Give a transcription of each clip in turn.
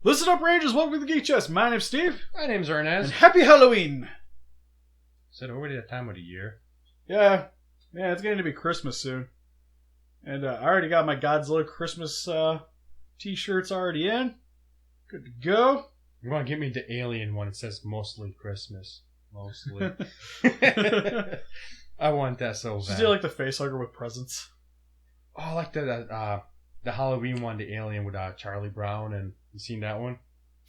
Listen up, Rangers. Welcome to the Geek Chest. My name's Steve. My name's Ernest. And happy Halloween. Is it already that time of the year? Yeah, it's going to be Christmas soon. And I already got my Godzilla Christmas t-shirts already in. Good to go. You want to give me the alien one? It says mostly Christmas. Mostly. I want that so bad. Just do like the facehugger with presents. Oh, I like the Halloween one, the alien with Charlie Brown, and you seen that one?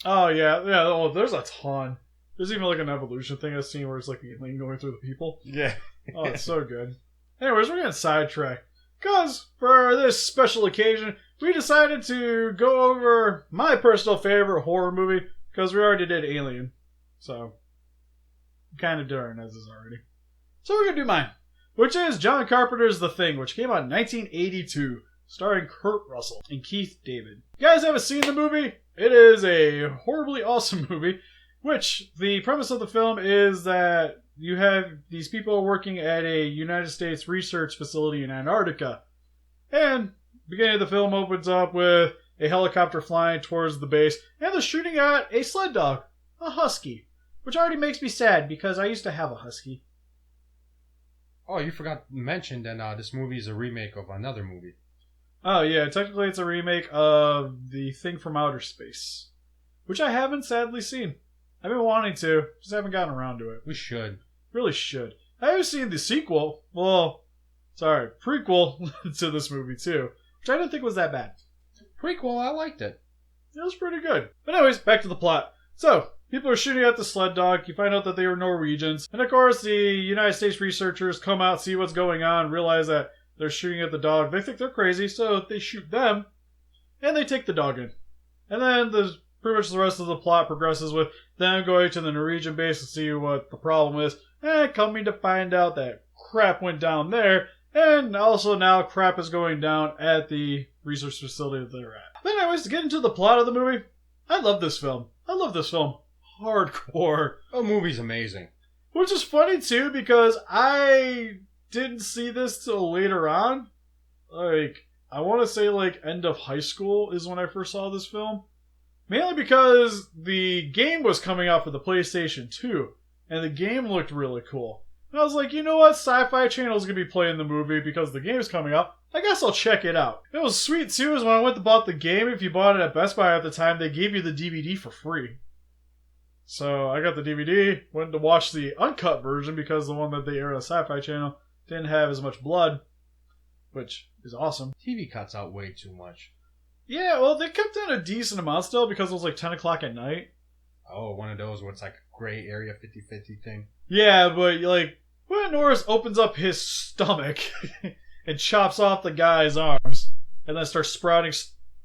Oh yeah. Oh, there's a ton. There's even like an evolution thing I've seen where it's like the alien going through the people. Yeah. Oh, it's so good. Anyways, we're getting sidetracked because for this special occasion, we decided to go over my personal favorite horror movie because we already did Alien, so kind of doing as is already. So we're gonna do mine, which is John Carpenter's The Thing, which came out in 1982, starring Kurt Russell and Keith David. If you guys haven't seen the movie, it is a horribly awesome movie. Which the premise of the film is that you have these people working at a United States research facility in Antarctica, and the beginning of the film opens up with a helicopter flying towards the base, and they're shooting at a sled dog, a husky, which already makes me sad because I used to have a husky. Oh, you forgot to mention that this movie is a remake of another movie. Oh yeah, technically it's a remake of The Thing from Outer Space, which I haven't sadly seen. I've been wanting to, just haven't gotten around to it. We should. Really should. I haven't seen the sequel, prequel to this movie too, which I didn't think was that bad. Prequel, I liked it. It was pretty good. But anyways, back to the plot. So, people are shooting at the sled dog. You find out that they were Norwegians. And of course, the United States researchers come out, see what's going on, realize that they're shooting at the dog. They think they're crazy, so they shoot them, and they take the dog in. And then pretty much the rest of the plot progresses with them going to the Norwegian base to see what the problem is, and coming to find out that crap went down there, and also now crap is going down at the research facility that they're at. But anyways, to get into the plot of the movie, I love this film. Hardcore. The movie's amazing. Which is funny too, because I didn't see this till later on. I want to say end of high school is when I first saw this film. Mainly because the game was coming out for the PlayStation 2, and the game looked really cool. And I was like, you know what? Sci-Fi Channel's going to be playing the movie because the game's coming out. I guess I'll check it out. It was sweet too, is when I went to bought the game, if you bought it at Best Buy at the time, they gave you the DVD for free. So I got the DVD, went to watch the uncut version because the one that they aired on Sci-Fi Channel didn't have as much blood, which is awesome. TV cuts out way too much. Yeah, well, they kept in a decent amount still because it was 10 o'clock at night. Oh, one of those where it's like a gray area 50-50 thing. Yeah, but when Norris opens up his stomach and chops off the guy's arms and then starts sprouting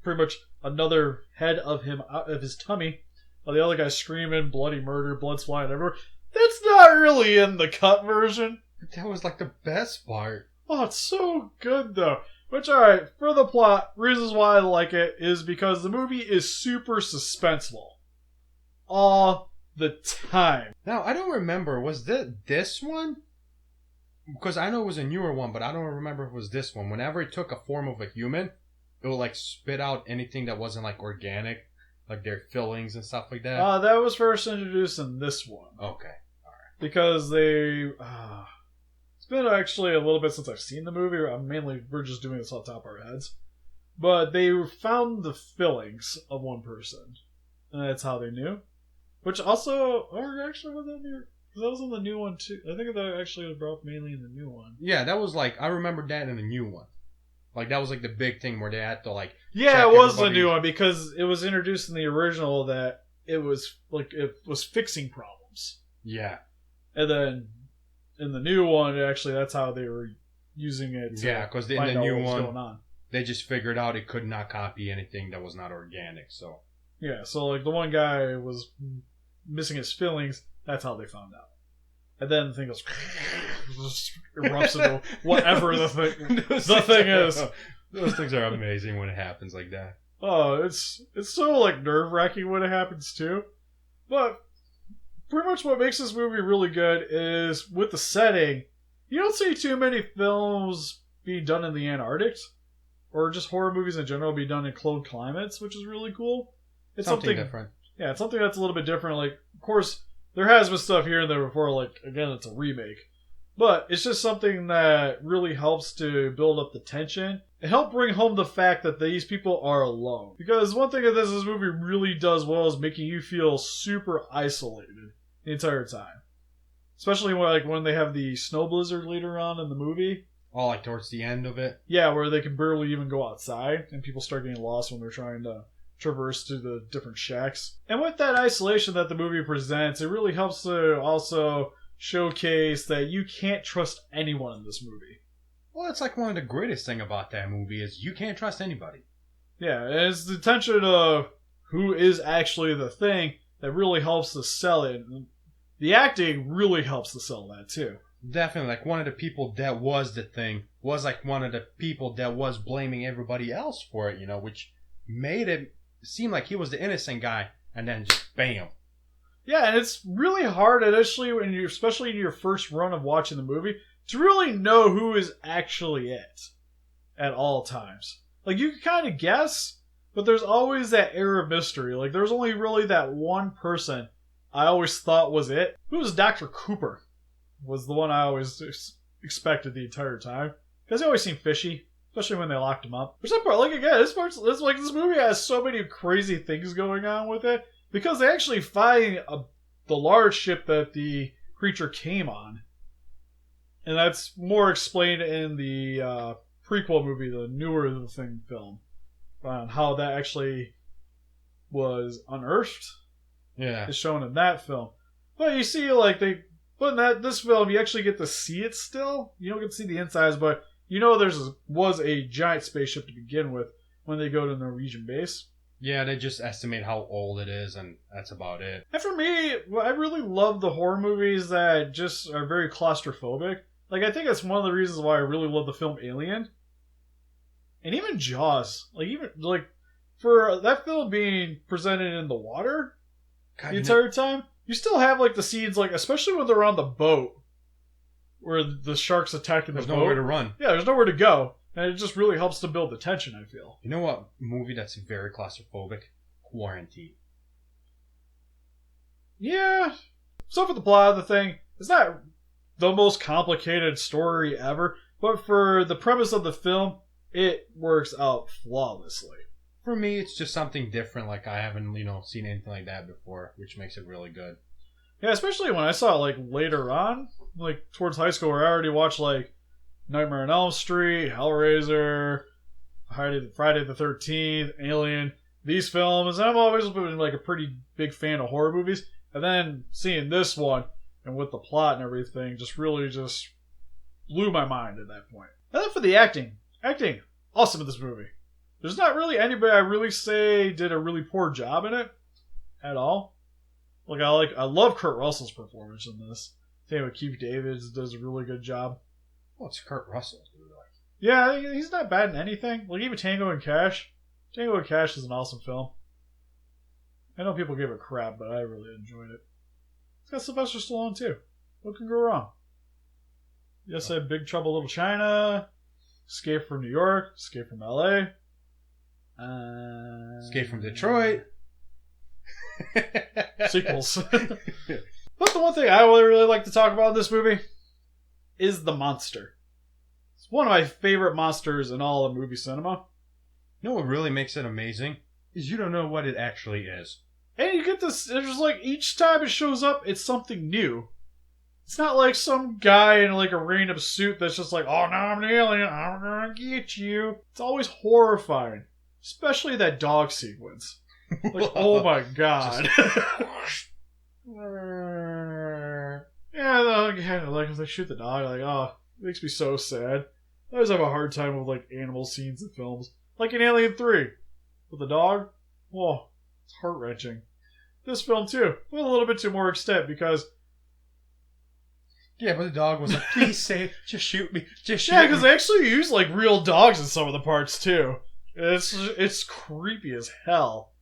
pretty much another head of him out of his tummy while the other guy's screaming, bloody murder, blood's flying everywhere, that's not really in the cut version. That was the best part. Oh, it's so good though. Which, alright, for the plot, reasons why I like it is because the movie is super suspenseful. All the time. Now, I don't remember, was this one? Because I know it was a newer one, but I don't remember if it was this one. Whenever it took a form of a human, it would spit out anything that wasn't organic, like their fillings and stuff like that. That was first introduced in this one. Okay, alright. Because they... It's been actually a little bit since I've seen the movie. We're just doing this on top of our heads. But they found the fillings of one person. And that's how they knew. Which also... Or actually, was that new? Because that was in the new one too. I think that actually was brought up mainly in the new one. Yeah, that was I remember that in the new one. That was the big thing where they had to Yeah, it was the new one because it was introduced in the original that it was it was fixing problems. Yeah. And then in the new one, actually, that's how they were using it. Yeah, because in the new one, they just figured out it could not copy anything that was not organic. So yeah, so the one guy was missing his fillings. That's how they found out. And then the thing goes just erupts into whatever the thing is. Those things are amazing when it happens like that. Oh, it's so nerve-wracking when it happens too. But pretty much what makes this movie really good is with the setting. You don't see too many films being done in the Antarctic, or just horror movies in general be done in cold climates, which is really cool. It's something different. Yeah, it's something that's a little bit different. Like, of course, there has been stuff here and there before. Like, again, it's a remake, but it's just something that really helps to build up the tension and help bring home the fact that these people are alone. Because one thing that this movie really does well is making you feel super isolated the entire time. Especially when they have the snow blizzard later on in the movie. Oh, like towards the end of it? Yeah, where they can barely even go outside and people start getting lost when they're trying to traverse to the different shacks. And with that isolation that the movie presents, it really helps to also showcase that you can't trust anyone in this movie. Well, that's like one of the greatest thing about that movie is you can't trust anybody. Yeah, and it's the tension of who is actually the thing that really helps to sell it. The acting really helps to sell that too. Definitely, like one of the people that was the thing was like one of the people that was blaming everybody else for it, which made it seem like he was the innocent guy, and then just bam. Yeah, and it's really hard initially especially in your first run of watching the movie, to really know who is actually it at all times. Like, you can kind of guess, but there's always that air of mystery. Like, there's only really that one person I always thought was it. Who was Dr. Cooper? Was the one I always expected the entire time. Because he always seemed fishy, especially when they locked him up. Which that part, like, again, this movie has so many crazy things going on with it. Because they actually find the large ship that the creature came on. And that's more explained in the prequel movie, the newer The Thing film. On how that actually was unearthed. Yeah. Is shown in that film. But you see, but in this film, you actually get to see it still. You don't get to see the insides, but was a giant spaceship to begin with when they go to the Norwegian base. Yeah, they just estimate how old it is, and that's about it. And for me, I really love the horror movies that just are very claustrophobic. Like, I think that's one of the reasons why I really love the film Alien. And even Jaws. For that film being presented in the water the entire time, you still have, the scenes, especially when they're on the boat, where the shark's attacking the boat. There's nowhere to run. Yeah, there's nowhere to go. And it just really helps to build the tension, I feel. You know what movie that's very claustrophobic? Quarantine. Yeah. So for the plot of the thing, it's not the most complicated story ever, but for the premise of the film, it works out flawlessly. For me, it's just something different. Like, I haven't, seen anything like that before, which makes it really good. Yeah, especially when I saw it, later on, towards high school, where I already watched, Nightmare on Elm Street, Hellraiser, Friday the 13th, Alien, these films. And I've always been, a pretty big fan of horror movies. And then seeing this one, and with the plot and everything, just really just blew my mind at that point. And then for the acting. Acting, awesome in this movie. There's not really anybody I really say did a really poor job in it at all. I love Kurt Russell's performance in this. Same with Keith David does a really good job. Well, it's Kurt Russell. Yeah, he's not bad in anything. Even Tango and Cash. Tango and Cash is an awesome film. I know people give it crap, but I really enjoyed it. It's got Sylvester Stallone too. What can go wrong? Yes, I had Big Trouble Little China, Escape from New York, Escape from LA. Escape from Detroit. Sequels. But the one thing I would really like to talk about in this movie is the monster. It's one of my favorite monsters in all of movie cinema. You know what really makes it amazing? Is you don't know what it actually is. And you get this, it's just each time it shows up, it's something new. It's not like some guy in a random suit that's just oh, now I'm an alien, I'm gonna get you. It's always horrifying. Especially that dog sequence. Oh my god. Yeah, again, if they shoot the dog, it makes me so sad. I always have a hard time with animal scenes in films. Like in Alien 3. With the dog. Whoa. It's heart-wrenching. This film too. With a little bit to more extent because... Yeah, but the dog was please say, just shoot me. Just shoot me. Yeah, because they actually use real dogs in some of the parts too. It's creepy as hell.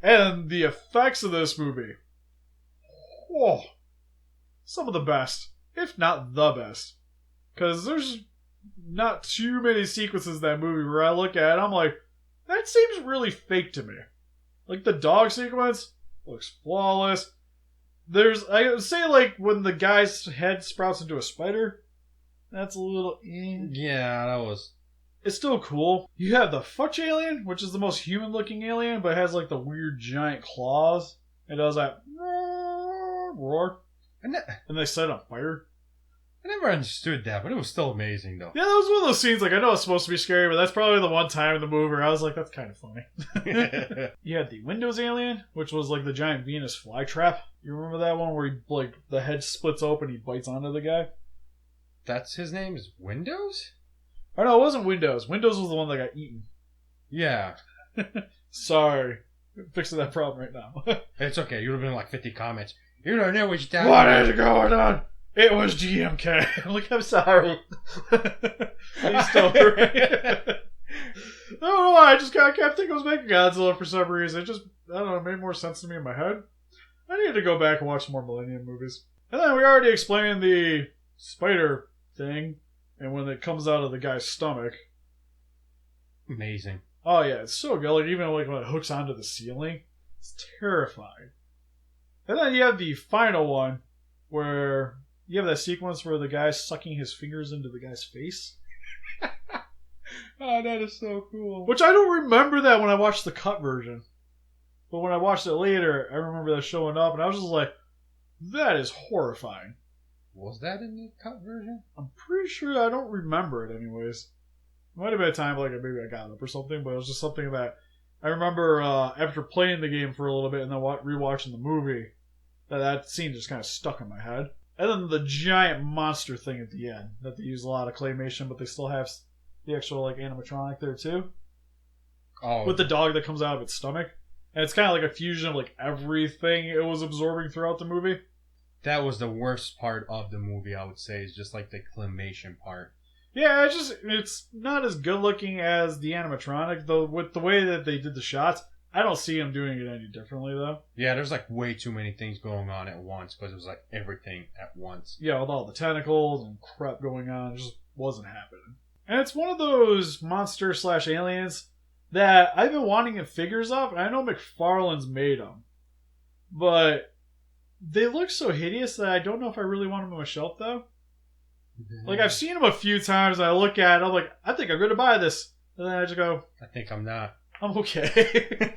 And the effects of this movie. Whoa. Some of the best. If not the best. Because there's not too many sequences in that movie where I look at it, I'm like, that seems really fake to me. Like the dog sequence looks flawless. I would say like when the guy's head sprouts into a spider, that's a little Yeah, that was... It's still cool. You have the Futch alien, which is the most human looking alien, but it has like the weird giant claws. It does that roar. And they set it on fire. I never understood that, but it was still amazing though. Yeah, that was one of those scenes, like I know it's supposed to be scary, but that's probably the one time in the movie where I was like, that's kind of funny. You had the Windows alien, which was like the giant Venus flytrap. You remember that one where he, like the head splits open, he bites onto the guy? That's his name is Windows? Oh no, it wasn't Windows. Windows was the one that got eaten. Yeah. Sorry. Fixing that problem right now. It's okay, you would have been like 50 comments. You don't know what you're talking What about. is going on? It was GMK. I'm like, I'm sorry. He's still right. I don't know why. I just kept thinking I was making Godzilla for some reason. It just, I don't know, it made more sense to me in my head. I need to go back and watch some more Millennium movies. And then we already explained the spider thing, and when it comes out of the guy's stomach. Amazing. Oh yeah, it's so good. Like even like when it hooks onto the ceiling, it's terrifying. And then you have the final one where you have that sequence where the guy's sucking his fingers into the guy's face. Oh, that is so cool. Which I don't remember that when I watched the cut version. But when I watched it later, I remember that showing up, and I was just like, that is horrifying. Was that in the cut version? I'm pretty sure I don't remember it anyways. It might have been a time like maybe I got up or something, but it was just something that I remember after playing the game for a little bit and then rewatching the movie, that scene just kind of stuck in my head. And then the giant monster thing at the end, that they use a lot of claymation, but they still have the actual like animatronic there too. Oh. With the dog that comes out of its stomach. And it's kind of like a fusion of like everything it was absorbing throughout the movie. That was the worst part of the movie, I would say, is just like the claymation part. Yeah, it's not as good looking as the animatronic, though with the way that they did the shots, I don't see them doing it any differently though. Yeah, there's like way too many things going on at once because it was like everything at once. Yeah, with all the tentacles and crap going on, it just wasn't happening. And it's one of those monster/aliens that I've been wanting in figures of, and I know McFarlane's made them. But they look so hideous that I don't know if I really want them on my shelf though. Like I've seen them a few times and I look at it, I'm like, I think I'm going to buy this. And then I just go, I think I'm not. I'm okay.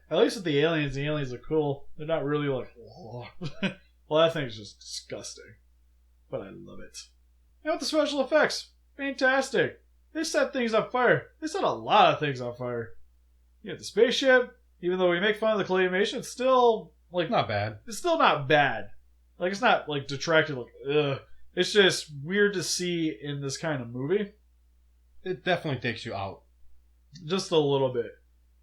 At least with the aliens are cool. They're not really like, oh. Well, that thing's just disgusting. But I love it. And with the special effects, fantastic. They set things on fire. They set a lot of things on fire. You have the spaceship. Even though we make fun of the claymation, it's still like not bad. It's still not bad. Like it's not like detracted. Like ugh. It's just weird to see in this kind of movie. It definitely takes you out. Just a little bit.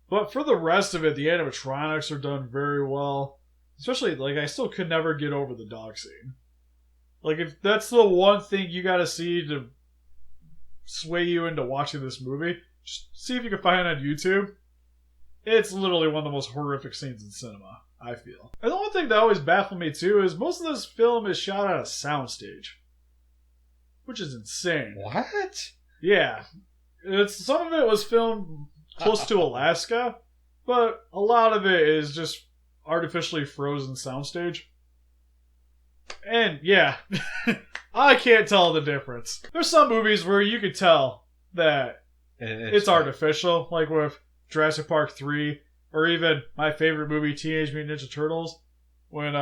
But for the rest of it, the animatronics are done very well. Especially, like, I still could never get over the dog scene. Like, if that's the one thing you gotta see to sway you into watching this movie, just see if you can find it on YouTube. It's literally one of the most horrific scenes in cinema, I feel. And the one thing that always baffled me, too, is most of this film is shot on a soundstage. Which is insane. What? Yeah. Some of it was filmed close to Alaska, but a lot of it is just artificially frozen soundstage. And yeah, I can't tell the difference. There's some movies where you could tell that it's artificial, like with Jurassic Park 3, or even my favorite movie, Teenage Mutant Ninja Turtles, when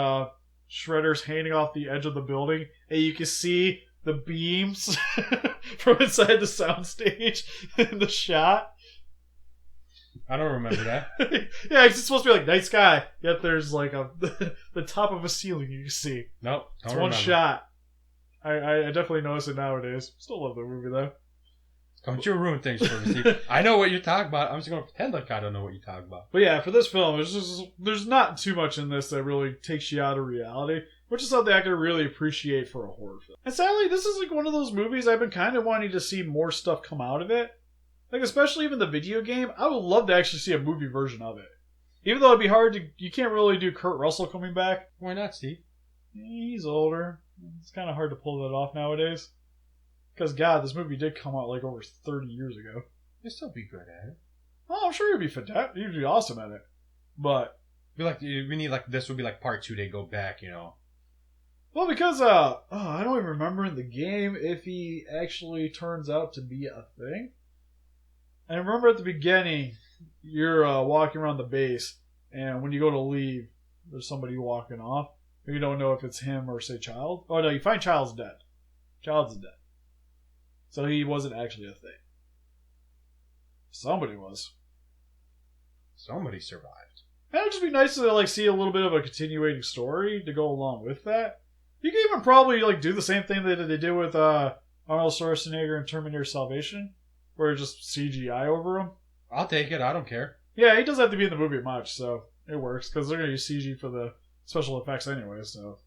Shredder's hanging off the edge of the building, and you can see the beams from inside the soundstage in the shot. I don't remember that. Yeah, it's supposed to be like night sky, yet there's like the top of a ceiling you can see. Nope. It's one shot. I definitely notice it nowadays. Still love the movie though. Don't you ruin things for me, Steve. I know what you're talking about. I'm just going to pretend like I don't know what you're talking about. But yeah, for this film, there's not too much in this that really takes you out of reality, which is something I can really appreciate for a horror film. And sadly, this is like one of those movies I've been kind of wanting to see more stuff come out of it. Like, especially even the video game, I would love to actually see a movie version of it. Even though it'd be hard to, you can't really do Kurt Russell coming back. Why not, Steve? He's older. It's kind of hard to pull that off nowadays. Because, God, this movie did come out like over 30 years ago. He'd still be good at it. Oh, I'm sure he'd be awesome at it. But Be like we need like this would be like part 2. They go back, you know. well, because I don't even remember in the game if he actually turns out to be a thing. I remember at the beginning, you're walking around the base, and when you go to leave, there's somebody walking off. You don't know if it's him or, say, Child. Oh, no, you find Child's dead. Child's dead. So he wasn't actually a thing. Somebody was. Somebody survived. And it'd just be nice to like see a little bit of a continuating story to go along with that. You can even probably like do the same thing that they did with Arnold Schwarzenegger in Terminator Salvation, where it's just CGI over him. I'll take it. I don't care. Yeah, he doesn't have to be in the movie much, so it works because they're gonna use CG for the special effects anyway. So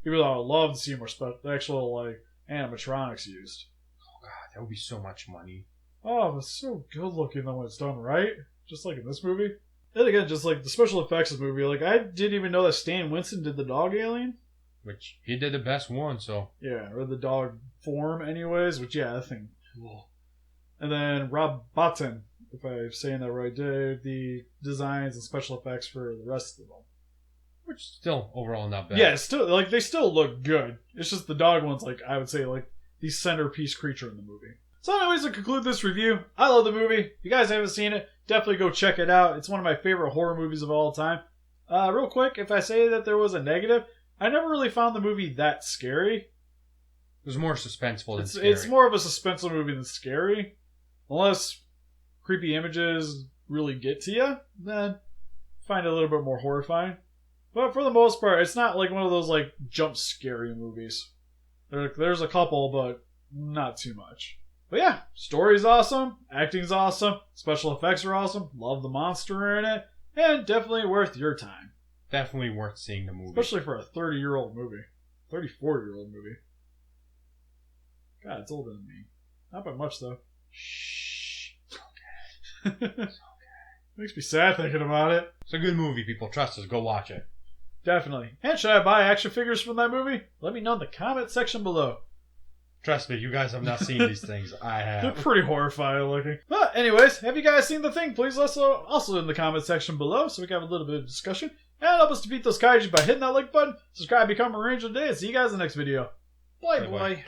even though I would love to see more actual like animatronics used. Oh god, that would be so much money. Oh, it's so good looking though when it's done right, just like in this movie. And again, just like the special effects of this movie, like I didn't even know that Stan Winston did the dog alien. Which he did the best one, so Yeah, or the dog form, anyways. Which that thing. Cool. And then Rob Bottin, if I'm saying that right, did the designs and special effects for the rest of them. which still overall not bad. Yeah, still like they still look good. It's just the dog one's like I would say like the centerpiece creature in the movie. So anyways, to conclude this review, I love the movie. If you guys haven't seen it, definitely go check it out. It's one of my favorite horror movies of all time. Real quick, if I say that there was a negative, I never really found the movie that scary. It was more suspenseful than scary. It's more of a suspenseful movie than scary. Unless creepy images really get to you, then find it a little bit more horrifying. But for the most part, it's not like one of those like jump scary movies. There's a couple, but not too much. But yeah, story's awesome, acting's awesome, special effects are awesome, love the monster in it, and definitely worth your time. Definitely worth seeing the movie. Especially for a 30-year-old movie. 34-year-old movie. God, it's older than me. Not by much, though. Shh. It's okay. Makes me sad thinking about it. It's a good movie, people. Trust us. Go watch it. Definitely. And should I buy action figures from that movie? Let me know in the comment section below. Trust me, you guys have not seen these things. I have. They're pretty horrifying looking. But anyways, have you guys seen The Thing? Please also in the comment section below so we can have a little bit of discussion. And help us defeat those kaiju by hitting that like button. Subscribe, become a ranger today, and see you guys in the next video. Bye, Bye-bye. bye.